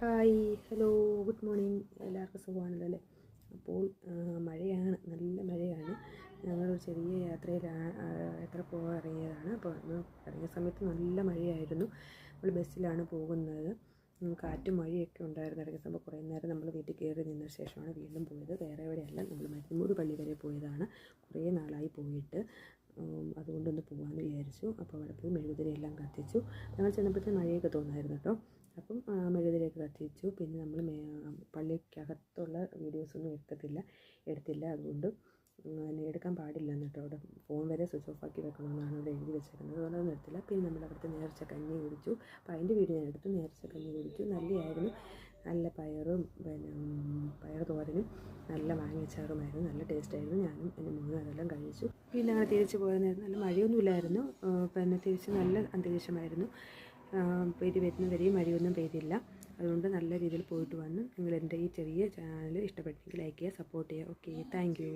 Hi hello good morning. എല്ലാവർക്കും സുഖമാണല്ലോ അല്ലേ? അപ്പോൾ മഴയാണ്, നല്ല മഴയാണ്. ഞങ്ങളൊരു ചെറിയ യാത്ര പോകാൻ ഇറങ്ങിയതാണ്. അപ്പോൾ അന്ന് ഇറങ്ങിയ സമയത്ത് നല്ല മഴയായിരുന്നു. നമ്മൾ ബസ്സിലാണ് പോകുന്നത്. കാറ്റും മഴയൊക്കെ ഉണ്ടായിരുന്നു. ഇറങ്ങിയ സമയം കുറേ നേരം നമ്മൾ വീട്ടിൽ കയറി നിന്ന ശേഷമാണ് വീണ്ടും പോയത്. വേറെ എവിടെയല്ല, നമ്മൾ മരുമൂട് പള്ളി വരെ പോയതാണ്. കുറേ നാളായി പോയിട്ട്. അതുകൊണ്ടൊന്ന് പോകാമെന്ന് വിചാരിച്ചു. അപ്പോൾ അവിടെ പോയി മെഴുകുതിരിയെല്ലാം കത്തിച്ചു. ഞങ്ങൾ ചെന്നപ്പോഴത്തേന് മഴയൊക്കെ തോന്നായിരുന്നു കേട്ടോ. അപ്പം മെഴുകുതിരിയൊക്കെ കത്തിച്ചു. പിന്നെ നമ്മൾ പള്ളിക്കകത്തുള്ള വീഡിയോസൊന്നും എടുത്തില്ല. അതുകൊണ്ട് എടുക്കാൻ പാടില്ല എന്നിട്ട് അവിടെ ഫോൺ വരെ സ്വിച്ച് ഓഫ് ആക്കി വെക്കണമെന്നാണ് അവിടെ എഴുതി വെച്ചിരുന്നത്. അതുകൊണ്ടൊന്നും എടുത്തില്ല. പിന്നെ നമ്മൾ അവിടുത്തെ നേർച്ച കഞ്ഞി കുടിച്ചു. അപ്പോൾ അതിൻ്റെ വീഡിയോ ഞാൻ എടുത്തു. നേർച്ച കഞ്ഞി കുടിച്ചു, നല്ലതായിരുന്നു. നല്ല പയറും പയർ തോരനും നല്ല മാങ്ങയച്ചാറുമായിരുന്നു. നല്ല ടേസ്റ്റായിരുന്നു. ഞാനും എൻ്റെ മോനും അതെല്ലാം കഴിച്ചു. പിന്നെ അങ്ങനെ തിരിച്ച് പോയിരുന്നായിരുന്നു. നല്ല മഴയൊന്നുമില്ലായിരുന്നു. പിന്നെ തിരിച്ച് നല്ല അന്തരീക്ഷമായിരുന്നു. വരുന്നവരെയും മഴയൊന്നും പെയ്തില്ല. അതുകൊണ്ട് നല്ല രീതിയിൽ പോയിട്ട് വന്നു. നിങ്ങൾ എൻ്റെ ഈ ചെറിയ ചാനൽ ഇഷ്ടപ്പെട്ടെങ്കിൽ ലൈക്ക് ചെയ്യുക, സപ്പോർട്ട് ചെയ്യുക. Okay, thank you.